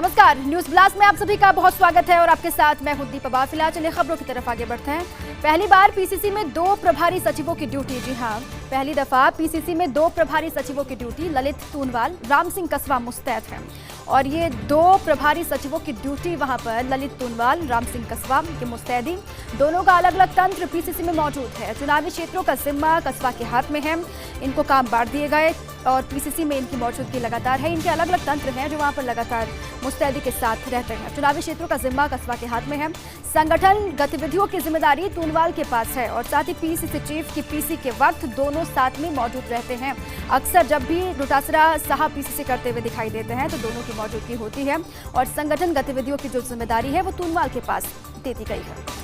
नमस्कार, news blast में आप सभी का बहुत स्वागत है और आपके साथ मैं हूं दीपा। फिलहाल चलिए खबरों की तरफ आगे बढ़ते हैं। पहली बार पीसीसी में 2 प्रभारी सचिवों की ड्यूटी। जी हां, पहली दफा पीसीसी में 2 प्रभारी सचिवों की ड्यूटी। ललित तूनवाल, राम सिंह कसवा मुस्तैद हैं और ये 2 प्रभारी सचिवों की ड्यूटी वहां पर ललित तूनवाल, राम सिंह कसवा की मुस्तैदी। दोनों का अलग अलग तंत्र पीसीसी में मौजूद है। चुनावी क्षेत्रों का जिम्मा कसवा के हाथ में है। इनको काम बांट दिए गए और पीसीसी में इनकी मौजूदगी लगातार है। इनके अलग अलग तंत्र हैं जो वहां पर लगातार मुस्तैदी के साथ रहते हैं। चुनावी क्षेत्रों का जिम्मा कसवा के हाथ में है। संगठन गतिविधियों की जिम्मेदारी तूनवाल के पास है और साथ ही पीसीसी चीफ की पीसी के वक्त दोनों साथ में मौजूद रहते हैं। अक्सर जब भी डोटासरा साहब पीसीसी करते हुए दिखाई देते हैं तो दोनों की मौजूदगी होती है और संगठन गतिविधियों की जो जिम्मेदारी है वो तूनवाल के पास दे दी गई है।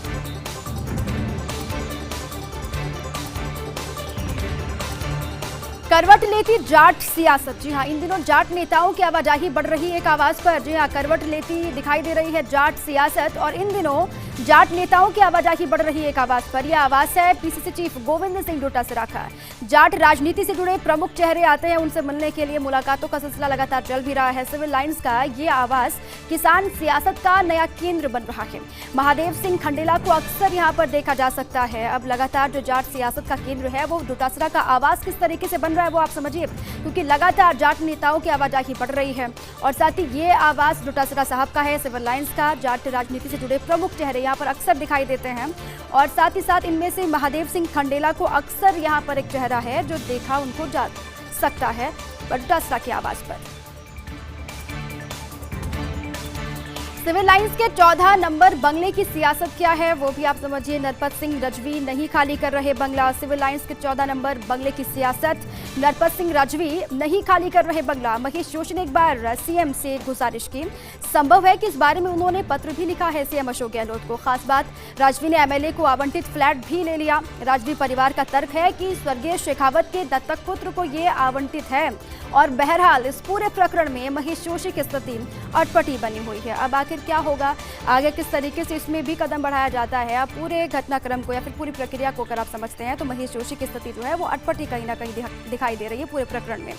करवट लेती जाट सियासत। जी हां, इन दिनों जाट नेताओं की आवाजाही बढ़ रही है एक आवाज पर। जी हां, करवट लेती दिखाई दे रही है जाट सियासत और इन दिनों जाट नेताओं की आवाजाही बढ़ रही है एक आवाज पर। यह आवाज है पीसीसी चीफ गोविंद सिंह डोटासरा का। जाट राजनीति से जुड़े प्रमुख चेहरे आते हैं, उनसे मिलने के लिए मुलाकातों का सिलसिला लगातार चल भी रहा है। सिविल लाइंस का ये आवाज किसान सियासत का नया केंद्र बन रहा है। महादेव सिंह खंडेला को अक्सर यहाँ पर देखा जा सकता है। अब लगातार जो जाट सियासत का केंद्र है वो डोटासरा का आवाज किस तरीके से बन रहा है वो आप समझिए, क्योंकि लगातार जाट नेताओं की आवाजाही बढ़ रही है और साथ ही ये आवाज डोटासरा साहब का है, सिविल लाइंस का। जाट राजनीति से जुड़े प्रमुख चेहरे यहाँ पर अक्सर दिखाई देते हैं और साथ ही साथ इनमें से महादेव सिंह खंडेला को अक्सर यहाँ पर एक चेहरा है जो देखा उनको जा सकता है डोटासरा की आवाज पर। सिविल लाइंस के 14 नंबर बंगले की सियासत क्या है वो भी आप समझिए। नरपत सिंह रजवी नहीं खाली कर रहे बंगला। सिविल लाइंस के 14 नंबर बंगले की सियासत, नरपत सिंह रजवी नहीं खाली कर रहे बंगला। महेश जोशी ने एक बार सीएम से गुजारिश की। संभव है कि इस बारे में उन्होंने पत्र भी लिखा है सीएम अशोक गहलोत को। खास बात, राजवी ने एमएलए को आवंटित फ्लैट भी ले लिया। राजवी परिवार का तर्क है कि स्वर्गीय शेखावत के दत्तक पुत्र को ये आवंटित है और बहरहाल इस पूरे प्रकरण में महेश जोशी की स्थिति अटपटी बनी हुई है। अब आखिर क्या होगा, आगे किस तरीके से इसमें भी कदम बढ़ाया जाता है। अब पूरे घटनाक्रम को या फिर पूरी प्रक्रिया को अगर आप समझते हैं तो महेश जोशी की स्थिति जो है वो अटपटी कहीं ना कहीं दिखाई दे रही है पूरे प्रकरण में।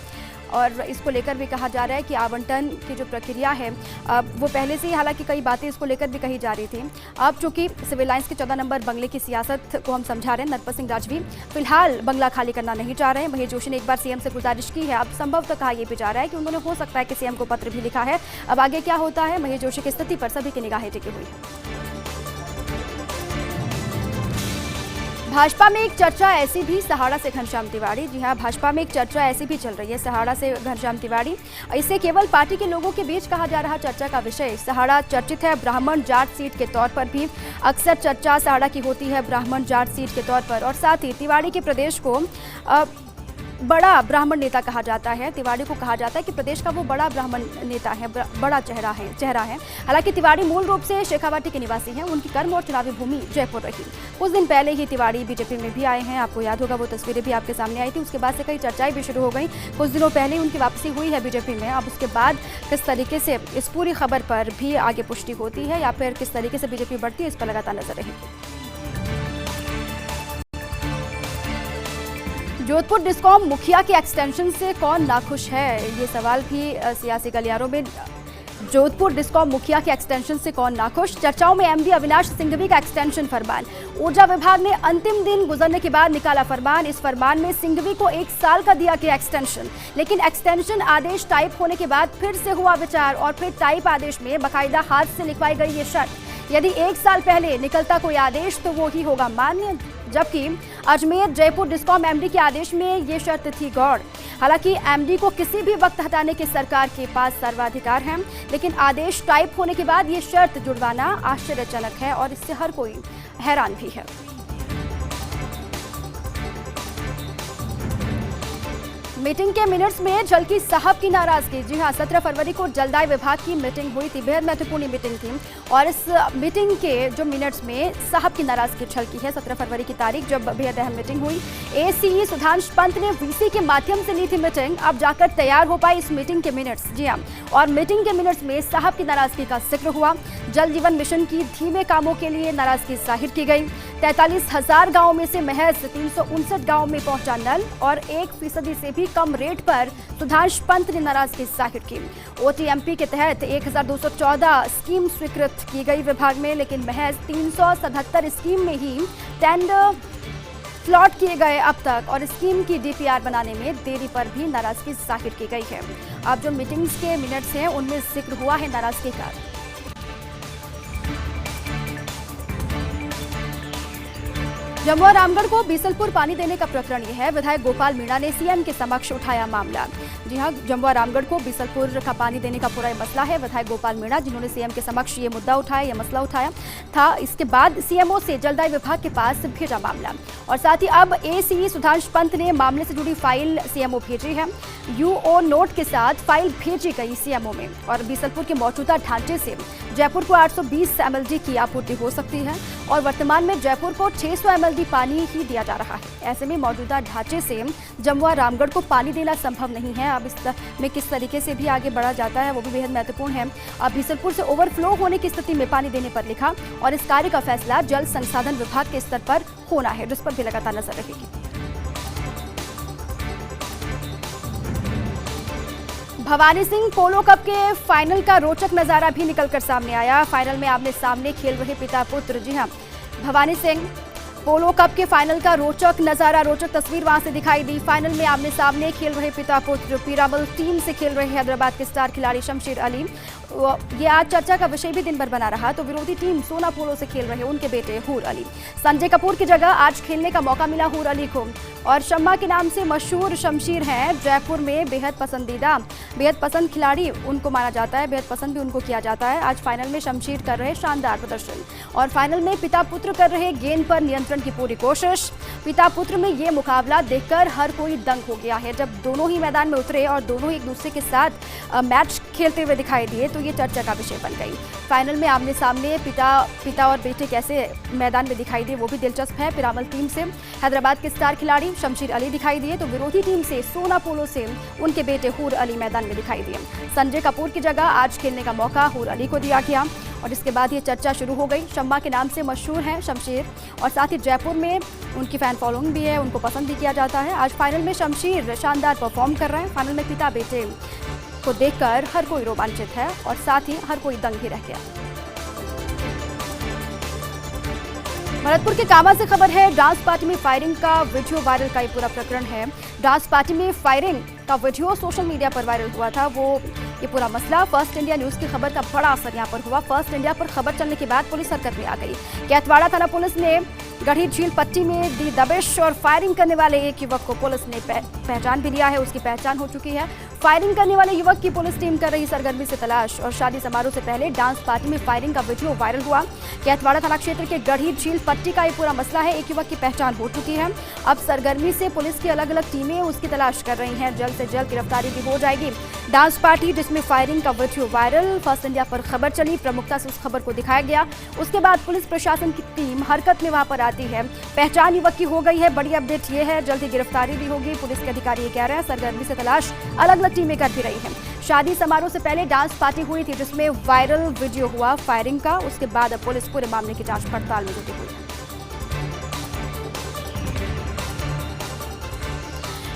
और इसको लेकर भी कहा जा रहा है कि आवंटन की जो प्रक्रिया है वो पहले से ही, हालांकि कई बातें इसको लेकर भी कही जा रही थी। अब चूंकि सिविल लाइंस के 14 नंबर बंगले की सियासत को हम समझा रहे हैं, नरपत सिंह राजवी फिलहाल बंगला खाली करना नहीं चाह रहे हैं। महेश जोशी ने एक बार सीएम से गुजारिश की है। अब संभव तो कहा यह भी जा रहा है कि उन्होंने हो सकता है कि सीएम को पत्र भी लिखा है। अब आगे क्या होता है, महेश जोशी की स्थिति पर सभी की निगाहें टिकी हुई है। भाजपा में एक चर्चा ऐसी भी, सहाड़ा से घनश्याम तिवारी। जी हां, भाजपा में एक चर्चा ऐसी भी चल रही है, सहाड़ा से घनश्याम तिवारी। इसे केवल पार्टी के लोगों के बीच कहा जा रहा चर्चा का विषय। सहाड़ा चर्चित है ब्राह्मण जाट सीट के तौर पर भी। अक्सर चर्चा सहाड़ा की होती है ब्राह्मण जाट सीट के तौर पर और साथ ही तिवारी के प्रदेश को बड़ा ब्राह्मण नेता कहा जाता है। तिवारी को कहा जाता है कि प्रदेश का वो बड़ा ब्राह्मण नेता है, बड़ा चेहरा है। हालांकि तिवारी मूल रूप से शेखावाटी के निवासी हैं। उनकी कर्म और चुनावी भूमि जयपुर रही। कुछ दिन पहले ही तिवारी बीजेपी में भी आए हैं, आपको याद होगा वो तस्वीरें भी आपके सामने आई थी। उसके बाद से कई चर्चाएं भी शुरू हो गई। कुछ दिनों पहले ही उनकी वापसी हुई है बीजेपी में। अब उसके बाद किस तरीके से इस पूरी खबर पर भी आगे पुष्टि होती है या फिर किस तरीके से बीजेपी बढ़ती है, इस पर लगातार नजर रहेगी। जोधपुर डिस्कॉम मुखिया के एक्सटेंशन से कौन नाखुश है, ये सवाल भी सियासी गलियारों में। जोधपुर डिस्कॉम मुखिया के एक्सटेंशन से कौन नाखुश, चर्चाओं में एमडी अविनाश सिंघवी का एक्सटेंशन फरमान। ऊर्जा विभाग ने अंतिम दिन गुजरने के बाद निकाला फरमान। इस फरमान में सिंघवी को 1 साल का दिया गया एक्सटेंशन, लेकिन एक्सटेंशन आदेश टाइप होने के बाद फिर से हुआ विचार और फिर टाइप आदेश में बाकायदा हाथ से लिखवाई गई ये शर्त, यदि 1 साल पहले निकलता कोई आदेश तो वो ही होगा मान्य। जबकि अजमेर जयपुर डिस्कॉम एमडी के आदेश में ये शर्त थी गौड़। हालांकि एमडी को किसी भी वक्त हटाने के सरकार के पास सर्वाधिकार है, लेकिन आदेश टाइप होने के बाद ये शर्त जुड़वाना आश्चर्यजनक है और इससे हर कोई हैरान भी है। मीटिंग के मिनट्स में झलकी साहब की नाराजगी। जी हां, 17 फरवरी को जलदाय विभाग की मीटिंग हुई थी, बेहद महत्वपूर्ण मीटिंग थी और इस मीटिंग के जो मिनट्स में साहब की नाराजगी झलकी है। 17 फरवरी की तारीख जब बेहद अहम मीटिंग हुई, एसीई सुधांश पंत ने वीसी के माध्यम से ली थी मीटिंग। अब जाकर तैयार हो पाई इस मीटिंग के मिनट्स। जी हां, और मीटिंग के मिनट्स में साहब की नाराजगी का जिक्र हुआ। जल जीवन मिशन की धीमे कामों के लिए नाराजगी जाहिर की गई। 43,000 गाँव में से महज 359 गाँव में पहुंचा नल और 1% से भी कम रेट पर सुधांश पंत ने नाराजगी जाहिर की। ओटीएमपी के तहत 1214 स्कीम स्वीकृत की गई विभाग में, लेकिन महज 377 स्कीम में ही टेंडर स्लॉट किए गए अब तक, और स्कीम की डीपीआर बनाने में देरी पर भी नाराजगी जाहिर की गई है। अब जो मीटिंग्स के मिनट्स हैं उनमें जिक्र हुआ है नाराजगी का। जम्मू और रामगढ़ को बीसलपुर पानी देने का प्रकरण यह है। विधायक गोपाल मीणा ने सीएम के समक्ष उठाया मामला। जी हां, जम्मू और रामगढ़ को बीसलपुर का पानी देने का पूरा मसला है। विधायक गोपाल मीणा जिन्होंने सीएम के समक्ष ये मुद्दा उठाया, ये मसला उठाया था, इसके बाद सीएमओ से जलदाय विभाग के पास भेजा मामला, और साथ ही अब एसीई सुधांश पंत ने मामले से जुड़ी फाइल सीएमओ भेजी है। यूओ नोट के साथ फाइल भेजी गई सीएमओ में, और बीसलपुर के मौजूदा ढांचे से जयपुर को 820 एमएलडी की आपूर्ति हो सकती है, और वर्तमान में जयपुर को 600 एमएलडी पानी ही दिया जा रहा है। ऐसे में मौजूदा ढांचे से जम्मू और रामगढ़ को पानी देना संभव नहीं है। अब इसमें किस तरीके से भी आगे बढ़ा जाता है वो भी बेहद महत्वपूर्ण है। अब बीसलपुर से ओवरफ्लो होने की स्थिति में पानी देने पर लिखा, और इस कार्य का फैसला जल संसाधन विभाग के स्तर पर होना है, जिस पर भी लगातार नजर रहेगी। भवानी सिंह पोलो कप के फाइनल का रोचक नजारा भी निकलकर सामने आया। फाइनल में आमने सामने खेल रहे पिता पुत्र, जी हां, भवानी सिंह पोलो कप के फाइनल का रोचक नजारा, रोचक तस्वीर वहां से दिखाई दी। फाइनल में आमने सामने खेल रहे पिता पुत्र पीरामल टीम से खेल रहे हैदराबाद के स्टार खिलाड़ी शमशेर अली। ये आज चर्चा का विषय भी दिन भर बना रहा। तो विरोधी टीम सोना पोलो से खेल रहे उनके बेटे हूर अली। संजय कपूर की जगह आज खेलने का मौका मिला हूर अली को, और शम्मा के नाम से मशहूर शमशेर हैं जयपुर में बेहद पसंद खिलाड़ी उनको माना जाता है, बेहद पसंद भी उनको किया जाता है। आज फाइनल में शमशेर कर रहे शानदार प्रदर्शन, और फाइनल में पिता पुत्र कर रहे गेंद पर नियंत्रण की पूरी कोशिश। पिता पुत्र में ये मुकाबला देखकर हर कोई दंग हो गया है। जब दोनों ही मैदान में उतरे और दोनों एक दूसरे के साथ मैच खेलते हुए दिखाई दिए तो ये चर्चा का विषय बन गई। फाइनल में आमने सामने पिता और बेटे कैसे मैदान में दिखाई दिए वो भी दिलचस्प है। पिरामल टीम से हैदराबाद के स्टार खिलाड़ी शमशेर अली दिखाई दिए, तो विरोधी टीम से सोना पोलो से उनके बेटे हूर अली मैदान में दिखाई दिए। संजय कपूर की जगह आज खेलने का मौका हूर अली को दिया गया, और इसके बाद ये चर्चा शुरू हो गई। शम्मा के नाम से मशहूर हैं शमशेर, और साथ ही जयपुर में उनकी फैन फॉलोइंग भी है, उनको पसंद भी किया जाता है। आज फाइनल में शमशेर शानदार परफॉर्म कर रहे हैं। फाइनल में पिता बेटे को देखकर हर कोई रोमांचित है, और साथ ही हर कोई दंग ही रह गया। भरतपुर के कामा से खबर है। डांस पार्टी में फायरिंग का वीडियो वायरल का ये पूरा प्रकरण है। डांस पार्टी में फायरिंग का वीडियो सोशल मीडिया पर वायरल हुआ था, वो ये पूरा मसला फर्स्ट इंडिया न्यूज की खबर का बड़ा असर यहाँ पर हुआ। फर्स्ट इंडिया पर खबर चलने के बाद पुलिस हरकत में आ गई। कैथवाड़ा थाना पुलिस ने गढ़ी झील पट्टी में दी दबिश, और फायरिंग करने वाले एक युवक को पुलिस ने पहचान भी लिया है, उसकी पहचान हो चुकी है। फायरिंग करने वाले युवक की पुलिस टीम कर रही सरगर्मी से तलाश, और शादी समारोह से पहले डांस पार्टी में फायरिंग का वीडियो वायरल हुआ। कैथवाड़ा थाना क्षेत्र के गढ़ी झील पट्टी का ये पूरा मसला है। एक युवक की पहचान हो चुकी है। अब सरगर्मी से पुलिस की अलग अलग टीमें उसकी तलाश कर रही हैं। जल्द से जल्द गिरफ्तारी भी हो जाएगी। डांस पार्टी जिसमें फायरिंग का वीडियो वायरल, फर्स्ट इंडिया पर खबर चली, प्रमुखता से उस खबर को दिखाया गया। उसके बाद पुलिस प्रशासन की टीम हरकत में वहां पर आती है। पहचान युवक की हो गई है। बड़ी अपडेट ये है, जल्द ही गिरफ्तारी भी होगी। पुलिस के अधिकारी ये कह रहे हैं सरगर्मी से तलाश अलग अलग टीमें कर भी रही हैं। शादी समारोह से पहले डांस पार्टी हुई थी जिसमें वायरल वीडियो हुआ फायरिंग का। उसके बाद अब पुलिस पूरे मामले की जांच पड़ताल में जुटी हुई है।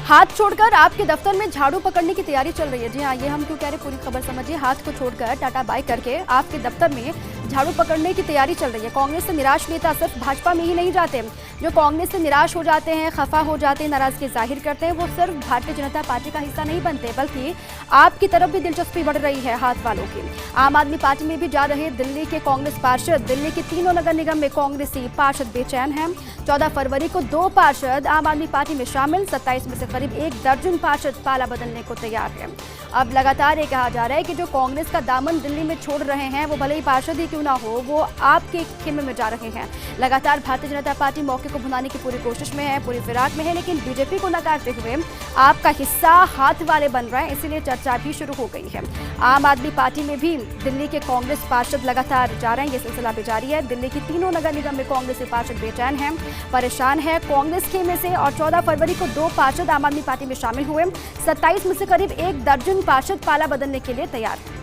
हाथ छोड़कर आपके दफ्तर में झाड़ू पकड़ने की तैयारी चल रही है। जी हाँ, ये हम क्यों कह रहे, पूरी खबर समझिए। हाथ को छोड़कर टाटा बाय करके आपके दफ्तर में झाड़ू पकड़ने की तैयारी चल रही है। कांग्रेस से निराश नेता सिर्फ भाजपा में ही नहीं जाते, जो कांग्रेस से निराश हो जाते हैं, खफा हो जाते हैं, नाराजगी जाहिर करते हैं, वो सिर्फ भारतीय जनता पार्टी का हिस्सा नहीं बनते, बल्कि आपकी तरफ भी दिलचस्पी बढ़ रही है हाथ वालों की। आम आदमी पार्टी में भी जा रहे दिल्ली के कांग्रेस पार्षद, दिल्ली के तीनों नगर निगम में कांग्रेसी पार्षद बेचैन हैं। 14 फरवरी को 2 पार्षद आम आदमी पार्टी में शामिल, 27 में से करीब 1 दर्जन पार्षद पाला बदलने को तैयार हैं। अब लगातार ये कहा जा रहा है कि जो कांग्रेस का दामन दिल्ली में छोड़ रहे हैं, वो भले ही पार्षद ही क्यों ना हो, वो आपके खेमे में जा रहे हैं। लगातार भारतीय जनता पार्टी मौके को भुनाने की पूरी कोशिश में है, पूरी फिराक में है, लेकिन बीजेपी को नकारते हुए आपका हिस्सा हाथ वाले बन रहे हैं, इसीलिए चर्चा भी शुरू हो गई है। आम आदमी पार्टी में भी दिल्ली के कांग्रेस पार्षद लगातार जा रहे हैं, ये सिलसिला भी जारी है। दिल्ली की तीनों नगर निगम में कांग्रेसी पार्षद बेचैन हैं, परेशान है कांग्रेस खेमे से, और 14 फरवरी को 2 पार्षद आम आदमी पार्टी में शामिल हुए। 27 में से करीब 1 दर्जन पार्षद पाला बदलने के लिए तैयार है।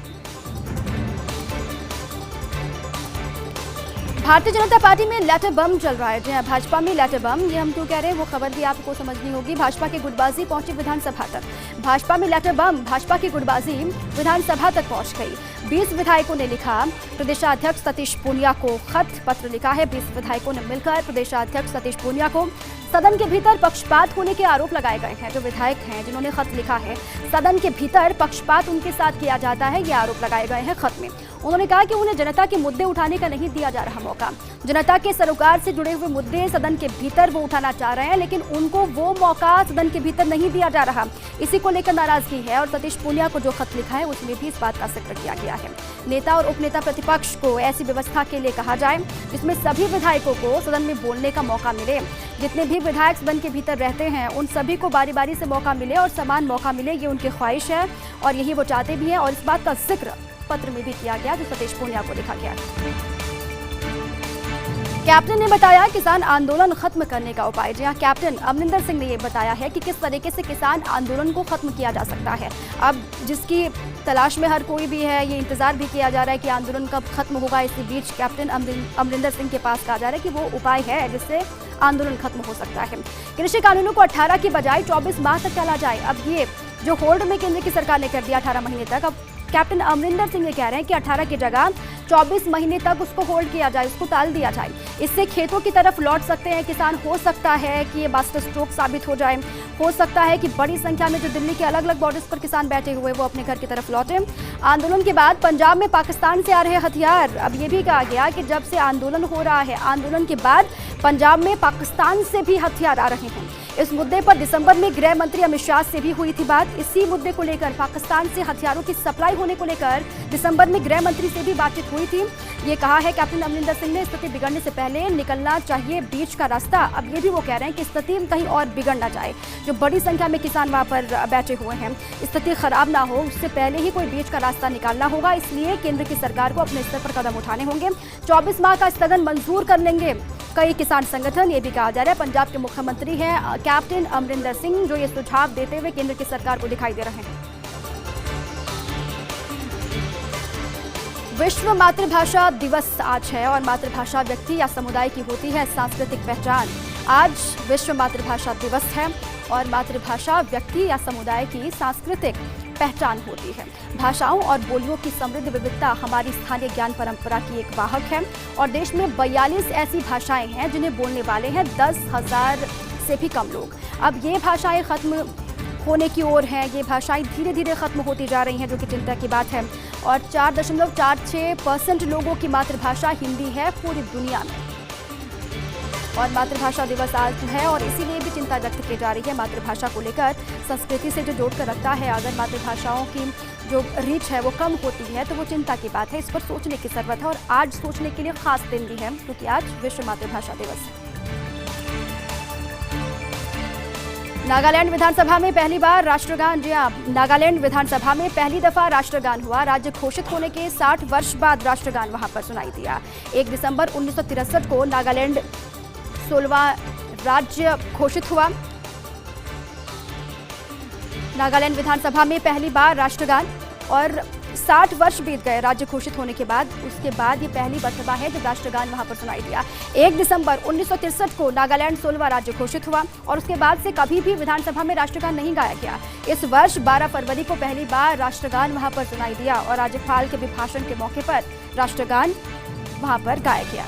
भारतीय जनता पार्टी में लेटर बम चल रहा है। जी हाँ, भाजपा में लेटर बम, ये हम क्यों कह रहे हैं वो खबर भी आपको समझनी होगी। भाजपा की गुटबाजी पहुंची विधानसभा तक। भाजपा में लेटर बम, भाजपा की गुटबाजी विधानसभा तक पहुंच गई। 20 विधायकों ने लिखा प्रदेशाध्यक्ष सतीश पूनिया को खत। पत्र लिखा है 20 विधायकों ने मिलकर प्रदेशाध्यक्ष सतीश पूनिया को। सदन के भीतर पक्षपात होने के आरोप लगाए गए हैं। जो विधायक हैं जिन्होंने खत लिखा है, सदन के भीतर पक्षपात उनके साथ किया जाता है, ये आरोप लगाए गए हैं खत में। उन्होंने कहा कि उन्हें जनता के मुद्दे उठाने का नहीं दिया जा रहा मौका। जनता के सरोकार से जुड़े हुए मुद्दे सदन के भीतर वो उठाना चाह रहे हैं, लेकिन उनको वो मौका सदन के भीतर नहीं दिया जा रहा। इसी को लेकर नाराजगी है और सतीश पूनिया को जो खत लिखा है उसमें भी इस बात का जिक्र किया गया है। नेता और उपनेता प्रतिपक्ष को ऐसी व्यवस्था के लिए कहा जाए जिसमें सभी विधायकों को सदन में बोलने का मौका मिले। जितने भी विधायक सदन के भीतर रहते हैं उन सभी को बारी बारी से मौका मिले और समान मौका मिले, ये उनकी ख्वाहिश है और यही वो चाहते भी हैं। और इस बात का जिक्र पत्र में भी किया गया जो सतीश पूनिया को लिखा गया। कैप्टन ने बताया किसान आंदोलन खत्म करने का उपाय। जी हाँ, कैप्टन अमरिंदर सिंह ने ये बताया है कि किस तरीके से किसान आंदोलन को खत्म किया जा सकता है। अब जिसकी तलाश में हर कोई भी है, ये इंतजार भी किया जा रहा है कि आंदोलन कब खत्म होगा। इसी बीच कैप्टन अमरिंदर सिंह के पास कहा जा रहा है कि वो उपाय है जिससे आंदोलन खत्म हो सकता है। कृषि कानूनों को 18 की बजाय 24 माह तक टाला जाए। अब ये जो होल्ड में केंद्र की सरकार ने कर दिया 18 महीने तक, अब कैप्टन अमरिंदर सिंह ये कह रहे हैं कि 18 की जगह 24 महीने तक उसको होल्ड किया जाए, उसको टाल दिया जाए। इससे खेतों की तरफ लौट सकते हैं किसान। हो सकता है कि ये मास्टर स्ट्रोक साबित हो जाए। हो सकता है कि बड़ी संख्या में जो दिल्ली के अलग अलग बॉर्डर्स पर किसान बैठे हुए वो अपने घर की तरफ लौटे। आंदोलन के बाद पंजाब में पाकिस्तान से आ रहे हथियार। अब ये भी कहा गया कि जब से आंदोलन हो रहा है, आंदोलन के बाद पंजाब में पाकिस्तान से भी हथियार आ रहे हैं। इस मुद्दे पर दिसंबर में गृह मंत्री अमित शाह से भी हुई थी बात। इसी मुद्दे को लेकर, पाकिस्तान से हथियारों की सप्लाई होने को लेकर दिसंबर में गृह मंत्री से भी बातचीत हुई थी। ये कहा है कैप्टन अमरिंदर सिंह ने स्थिति बिगड़ने से पहले निकलना चाहिए बीच का रास्ता। अब ये भी वो कह रहे हैं कि स्थिति कहीं और बिगड़ ना जाए। जो बड़ी संख्या में किसान वहाँ पर बैठे हुए हैं, स्थिति खराब ना हो, उससे पहले ही कोई बीच का रास्ता निकालना होगा। इसलिए केंद्र की सरकार को अपने स्तर पर कदम उठाने होंगे। 24 माह का स्थगन मंजूर कर लेंगे कई किसान संगठन, ये भी कहा जा रहा है। पंजाब के मुख्यमंत्री हैं कैप्टन अमरिंदर सिंह, जो ये सुझाव देते हुए केंद्र की सरकार को दिखाई दे रहे हैं। विश्व मातृभाषा दिवस आज है और मातृभाषा व्यक्ति या समुदाय की होती है सांस्कृतिक पहचान। आज विश्व मातृभाषा दिवस है और मातृभाषा व्यक्ति या समुदाय की सांस्कृतिक पहचान होती है। भाषाओं और बोलियों की समृद्ध विविधता हमारी स्थानीय ज्ञान परंपरा की एक वाहक है और देश में 42 ऐसी भाषाएं हैं जिन्हें बोलने वाले हैं 10,000 से भी कम लोग। अब ये भाषाएं खत्म होने की ओर हैं। ये भाषाएं धीरे धीरे खत्म होती जा रही हैं, जो कि चिंता की बात है। और 4.46% लोगों की मातृभाषा हिंदी है पूरी दुनिया में। और मातृभाषा दिवस आज है और इसीलिए भी चिंता व्यक्त की जा रही है मातृभाषा को लेकर। संस्कृति से जो जोड़कर रखता है, अगर मातृभाषाओं की जो रीच है वो कम होती है तो वो चिंता की बात है। इस पर सोचने की जरूरत है और आज सोचने के लिए खास दिन भी है क्योंकि आज विश्व मातृभाषा दिवस है। नागालैंड विधानसभा में पहली बार राष्ट्रगान। जी हाँ, नागालैंड विधानसभा में पहली दफा राष्ट्रगान हुआ। राज्य घोषित होने के 60 वर्ष बाद राष्ट्रगान वहां पर सुनाई दिया। 1 दिसंबर 1963 को नागालैंड 16वां राज्य घोषित हुआ। नागालैंड विधानसभा में पहली बार राष्ट्रगान और 60 वर्ष बीत गए राज्य घोषित होने के बाद। उसके बाद ये पहली मर्तबा है जब राष्ट्रगान वहां पर सुनाई दिया। 1 दिसंबर 1963 को नागालैंड 16वां राज्य घोषित हुआ और उसके बाद से कभी भी विधानसभा में राष्ट्रगान नहीं गाया गया। इस वर्ष 12 फरवरी को पहली बार राष्ट्रगान वहां पर सुनाई दिया और राज्यपाल के अभिभाषण के मौके पर राष्ट्रगान वहां पर गाया गया।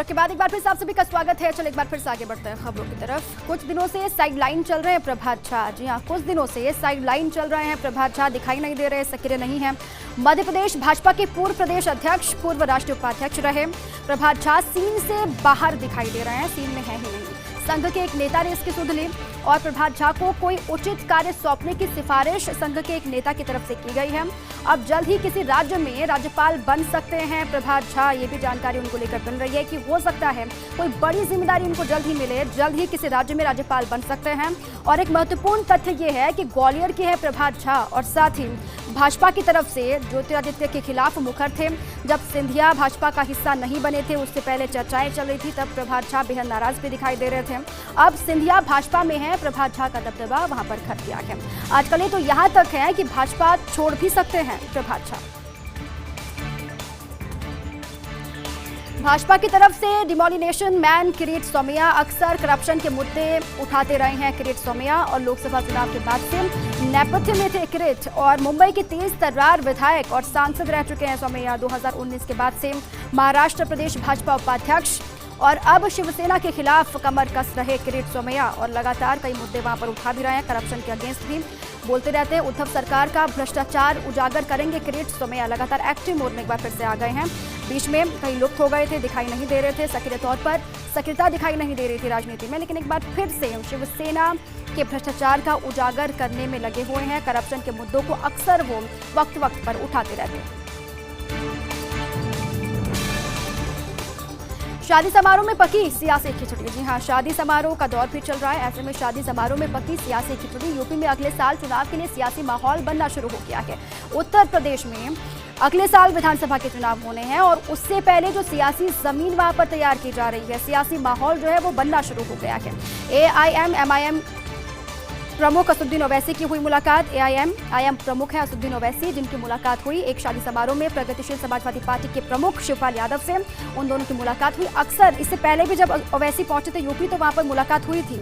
के बाद एक बार फिर से आप सभी का स्वागत है। चलो एक बार फिर से आगे बढ़ते हैं खबरों की तरफ। कुछ दिनों से साइड लाइन चल रहे हैं प्रभात झा। जी हाँ, कुछ दिनों से साइड लाइन चल रहे हैं प्रभात झा, दिखाई नहीं दे रहे, सक्रिय नहीं है। मध्य प्रदेश भाजपा के पूर्व प्रदेश अध्यक्ष, पूर्व राष्ट्रीय उपाध्यक्ष रहे प्रभात झा सीन से बाहर दिखाई दे रहे हैं, सीन में है ही नहीं। संघ के एक नेता ने इसकी सुध ली और प्रभात झा को कोई उचित कार्य सौंपने की सिफारिश संघ के एक नेता की तरफ से की गई है। अब जल्द ही किसी राज्य में राज्यपाल बन सकते हैं प्रभात झा। ये भी जानकारी उनको लेकर मिल रही है कि हो सकता है कोई बड़ी जिम्मेदारी उनको जल्द ही मिले, जल्द ही किसी राज्य में राज्यपाल बन सकते हैं। और एक महत्वपूर्ण तथ्य ये है कि ग्वालियर के हैं प्रभात झा और साथ ही भाजपा की तरफ से ज्योतिरादित्य के खिलाफ मुखर थे। जब सिंधिया भाजपा का हिस्सा नहीं बने थे, उससे पहले चर्चाएं चल रही थी, तब प्रभात झा बेहद नाराज भी दिखाई दे रहे थे। हैं। अब सिंधिया भाजपा में है, प्रभात झा का दबदबा वहां पर घट गया है। आजकल ये तो यहां तक है कि भाजपा छोड़ भी सकते हैं प्रभात झा। भाजपा की तरफ से डिमोलिनेशन मैन किरीट सोमैया अक्सर करप्शन के मुद्दे उठाते रहे हैं। किरीट सोमैया और लोकसभा चुनाव के बाद से नेपथ्य में थे किरीट और मुंबई के तेज तर्रार विधायक और सांसद रह चुके हैं सोमैया। 2019 के बाद से महाराष्ट्र प्रदेश भाजपा उपाध्यक्ष और अब शिवसेना के खिलाफ कमर कस रहे किरीट सोमैया और लगातार कई मुद्दे वहां पर उठा भी रहे हैं। करप्शन के अगेंस्ट भी बोलते रहते हैं। उद्धव सरकार का भ्रष्टाचार उजागर करेंगे किरीट सोमैया। लगातार एक्टिव मोड में एक बार फिर से आ गए हैं। बीच में कहीं लुप्त हो गए थे, दिखाई नहीं दे रहे थे, सक्रिय तौर पर सक्रियता दिखाई नहीं दे रही थी राजनीति में, लेकिन एक बार फिर से शिवसेना के भ्रष्टाचार का उजागर करने में लगे हुए हैं। करप्शन के मुद्दों को अक्सर वो वक्त वक्त पर उठाते रहते हैं। शादी समारोह में पकी सियासी खिचड़ी। जी हां, शादी समारोह का दौर भी चल रहा है। ऐसे में शादी समारोह में पकी सियासी खिचड़ी। यूपी में अगले साल चुनाव के लिए सियासी माहौल बनना शुरू हो गया है। उत्तर प्रदेश में अगले साल विधानसभा के चुनाव होने हैं और उससे पहले जो सियासी जमीन वहां पर तैयार की जा रही है, सियासी माहौल जो है वो बनना शुरू हो गया है। AIM-MIM प्रमुख असदुद्दीन ओवैसी की हुई मुलाकात। AIM प्रमुख है असदुद्दीन ओवैसी, जिनकी मुलाकात हुई एक शादी समारोह में प्रगतिशील समाजवादी पार्टी के प्रमुख शिवपाल यादव से। उन दोनों की मुलाकात हुई। अक्सर इससे पहले भी जब ओवैसी पहुंचे थे यूपी तो वहां पर मुलाकात हुई थी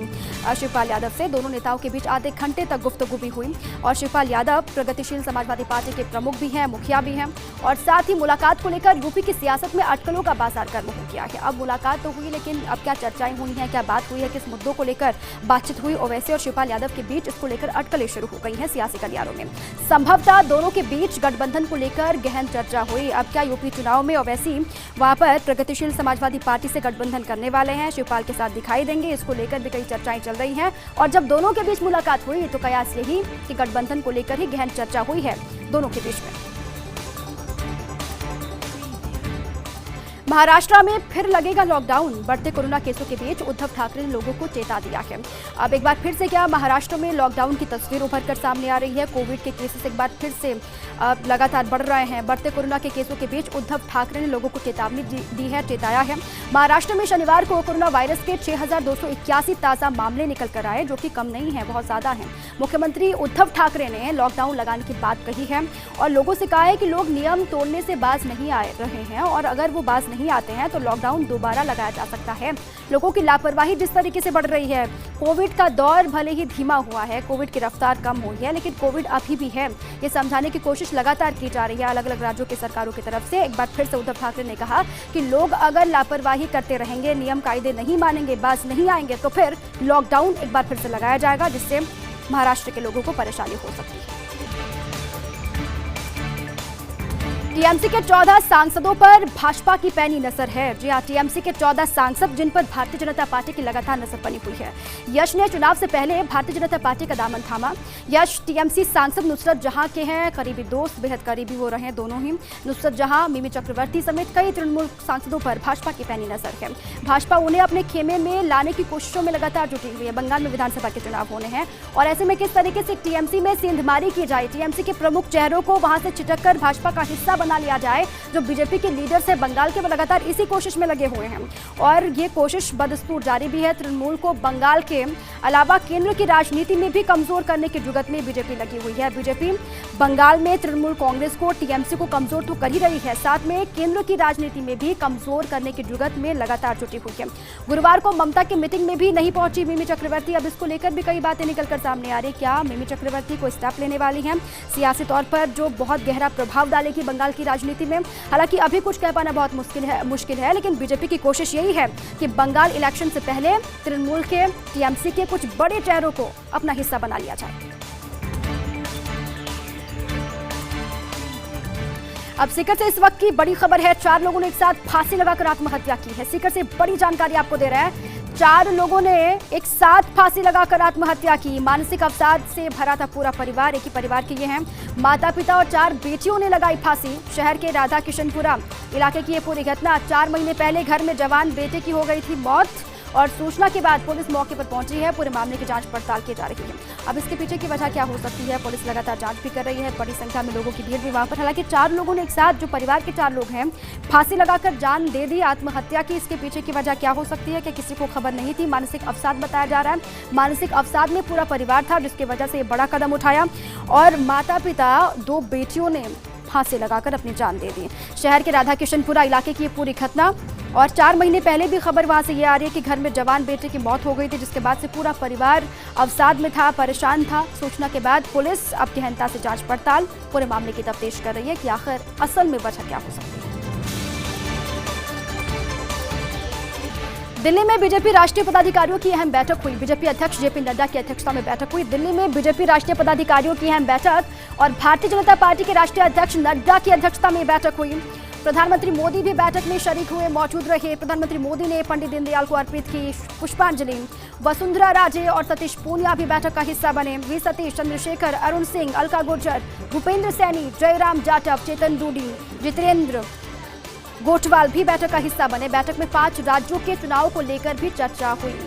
शिवपाल यादव से। दोनों नेताओं के बीच आधे घंटे तक गुफ्तगू भी हुई और शिवपाल यादव प्रगतिशील समाजवादी पार्टी के प्रमुख भी हैं, मुखिया भी हैं और साथ ही मुलाकात को लेकर यूपी की सियासत में अटकलों का बाजार गर्म हो गया है। अब मुलाकात तो हुई, लेकिन अब क्या चर्चाएं हुई हैं, क्या बात हुई है, किस मुद्दों को लेकर बातचीत हुई ओवैसी और शिवपाल यादव के बीच, इसको लेकर अटकलें शुरू हो गई हैं सियासी गलियारों में। संभवतः दोनों के बीच गठबंधन को लेकर गहन चर्चा हुई। अब क्या यूपी चुनाव में ओवैसी वहां पर प्रगतिशील समाजवादी पार्टी से गठबंधन करने वाले हैं, शिवपाल के साथ दिखाई देंगे, इसको लेकर भी कई चर्चाएं चल रही हैं। और जब दोनों के बीच मुलाकात हुई तो कयास यही कि गठबंधन को लेकर ही गहन चर्चा हुई है दोनों के बीच में। महाराष्ट्र में फिर लगेगा लॉकडाउन। बढ़ते कोरोना केसों के बीच उद्धव ठाकरे ने लोगों को चेता दिया है। अब एक बार फिर से क्या महाराष्ट्र में लॉकडाउन की तस्वीर उभर कर सामने आ रही है। कोविड के केसेस एक बार फिर से लगातार बढ़ रहे हैं। बढ़ते कोरोना के केसों के बीच उद्धव ठाकरे ने लोगों को चेतावनी दी है, चेताया है। महाराष्ट्र में शनिवार को कोरोना वायरस के 6281 ताज़ा मामले निकल कर आए, जो कि कम नहीं है, बहुत ज्यादा है। मुख्यमंत्री उद्धव ठाकरे ने लॉकडाउन लगाने की बात कही है और लोगों से कहा है कि लोग नियम तोड़ने से बाज नहीं आ रहे हैं और अगर वो बाज नहीं आते हैं तो लॉकडाउन दोबारा लगाया जा सकता है। लोगों की लापरवाही जिस तरीके से बढ़ रही है, कोविड का दौर भले ही धीमा हुआ है, कोविड की रफ्तार कम हुई है, लेकिन कोविड अभी भी है, ये समझाने की कोशिश लगातार की जा रही है अलग अलग राज्यों की सरकारों की तरफ से। एक बार फिर से उद्धव ठाकरे ने कहा कि लोग अगर लापरवाही करते रहेंगे, नियम कायदे नहीं मानेंगे, बाज नहीं आएंगे तो फिर लॉकडाउन एक बार फिर से लगाया जाएगा, जिससे महाराष्ट्र के लोगों को परेशानी हो सकती है। टीएमसी के 14 सांसदों पर भाजपा की पैनी नजर है। जी हां, टीएमसी के 14 सांसद जिन पर भारतीय जनता पार्टी की लगातार नजर बनी हुई है। यश ने चुनाव से पहले भारतीय जनता पार्टी का दामन थामा। यश टीएमसी सांसद नुसरत जहां के हैं करीबी दोस्त, बेहद करीबी वो रहे दोनों ही। नुसरत जहां, मिमी चक्रवर्ती समेत कई तृणमूल सांसदों पर भाजपा की पैनी नजर है। भाजपा उन्हें अपने खेमे में लाने की कोशिशों में लगातार जुटी हुई है। बंगाल में विधानसभा के चुनाव होने हैं और ऐसे में किस तरीके से टीएमसी में सेंधमारी की जाए, टीएमसी के प्रमुख चेहरों को वहां से छिटक कर भाजपा का हिस्सा बना लिया जाए, जो बीजेपी के लीडर्स है बंगाल के, वो लगातार इसी कोशिश में लगे हुए हैं और ये कोशिश बदस्तूर जारी भी है। तृणमूल को बंगाल के अलावा केंद्र की राजनीति में भी कमजोर करने की जुगत में बीजेपी लगी हुई है। बीजेपी बंगाल में तृणमूल कांग्रेस को, टीएमसी को कमजोर तो कर ही रही है, साथ में केंद्र की राजनीति में भी कमजोर करने की जुगत में लगातार जुटी हुई है। गुरुवार को ममता की मीटिंग में भी नहीं पहुंची मिमी चक्रवर्ती। अब इसको लेकर भी कई बातें निकलकर सामने आ रही। क्या मिमी चक्रवर्ती को स्टेप लेने वाली हैं सियासी तौर पर, जो बहुत गहरा प्रभाव डालेगी बंगाल की राजनीति में? हालांकि अभी कुछ कह पाना बहुत मुश्किल है, लेकिन बीजेपी की कोशिश यही है कि बंगाल इलेक्शन से पहले तृणमूल के, टीएमसी के कुछ बड़े चेहरों को अपना हिस्सा बना लिया जाए। अब सीकर से इस वक्त की बड़ी खबर है। 4 लोगों ने एक साथ फांसी लगाकर आत्महत्या की है। सीकर से बड़ी जानकारी आपको दे रहे हैं। 4 लोगों ने एक साथ फांसी लगाकर आत्महत्या की। मानसिक अवसाद से भरा था पूरा परिवार। एक ही परिवार के ये हैं, माता पिता और 4 बेटियों ने लगाई फांसी। शहर के राधा किशनपुरा इलाके की ये पूरी घटना। 4 महीने पहले घर में जवान बेटे की हो गई थी मौत और सूचना के बाद पुलिस मौके पर पहुंची है। पूरे मामले की जांच पड़ताल की जा रही है। अब इसके पीछे की वजह क्या हो सकती है, पुलिस लगातार जांच भी कर रही है। बड़ी संख्या में लोगों की भीड़ भी वहां पर, हालांकि 4 लोगों ने एक साथ, जो परिवार के 4 लोग हैं, फांसी लगाकर जान दे दी, आत्महत्या की। इसके पीछे की वजह क्या हो सकती है कि किसी को खबर नहीं थी, मानसिक अवसाद बताया जा रहा है। मानसिक अवसाद में पूरा परिवार था, जिसकी वजह से ये बड़ा कदम उठाया और माता पिता 2 बेटियों ने फांसी लगाकर अपनी जान दे दी। शहर के राधा किशनपुरा इलाके की ये पूरी घटना, और 4 महीने पहले भी खबर वहां से ये आ रही है कि घर में जवान बेटे की मौत हो गई थी, जिसके बाद से पूरा परिवार अवसाद में था, परेशान था। सूचना के बाद पुलिस अब गहनता से जांच पड़ताल पूरे मामले की तफ्तीश कर रही है कि आखिर असल में वजह क्या हो सकती है। दिल्ली में बीजेपी राष्ट्रीय पदाधिकारियों की अहम बैठक हुई। बीजेपी अध्यक्ष जेपी नड्डा की अध्यक्षता में बैठक हुई। दिल्ली में बीजेपी राष्ट्रीय पदाधिकारियों की अहम बैठक और भारतीय जनता पार्टी के राष्ट्रीय अध्यक्ष नड्डा की अध्यक्षता में बैठक हुई। प्रधानमंत्री मोदी भी बैठक में शरीक हुए, मौजूद रहे। प्रधानमंत्री मोदी ने पंडित दीनदयाल को अर्पित की पुष्पांजलि। वसुंधरा राजे और सतीश पूनिया भी बैठक का हिस्सा बने। वी सतीश, चंद्रशेखर, अरुण सिंह, अलका गुर्जर, भूपेंद्र सैनी, जयराम जाटव, चेतन डूडी, जितेंद्र गोठवाल भी बैठक का हिस्सा बने। बैठक में 5 राज्यों के चुनाव को लेकर भी चर्चा हुई।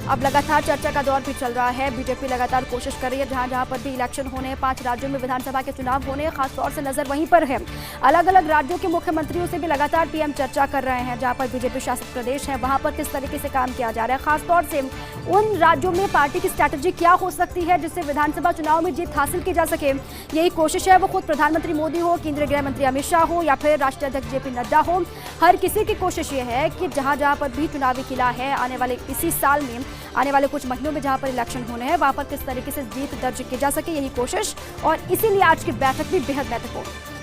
अब लगातार चर्चा का दौर भी चल रहा है। बीजेपी लगातार कोशिश कर रही है, जहां जहां पर भी इलेक्शन होने, 5 राज्यों में विधानसभा के चुनाव होने, खासतौर से नजर वहीं पर है। अलग अलग राज्यों के मुख्यमंत्रियों से भी लगातार पीएम चर्चा कर रहे हैं। जहां पर बीजेपी शासित प्रदेश है, वहां पर किस तरीके से काम किया जा रहा है, खासतौर से उन राज्यों में पार्टी की स्ट्रैटेजी क्या हो सकती है जिससे विधानसभा चुनाव में जीत हासिल की जा सके। यही कोशिश है, वो खुद प्रधानमंत्री मोदी हो, केंद्रीय गृह मंत्री अमित शाह हो या फिर राष्ट्रीय अध्यक्ष जेपी नड्डा हो, हर किसी की कोशिश ये है कि जहां जहां पर भी चुनावी किला है, आने वाले इसी साल में, आने वाले कुछ महीनों में जहां पर इलेक्शन होने हैं, वहां पर किस तरीके से जीत दर्ज की जा सके, यही कोशिश। और इसीलिए आज की बैठक भी बेहद महत्वपूर्ण।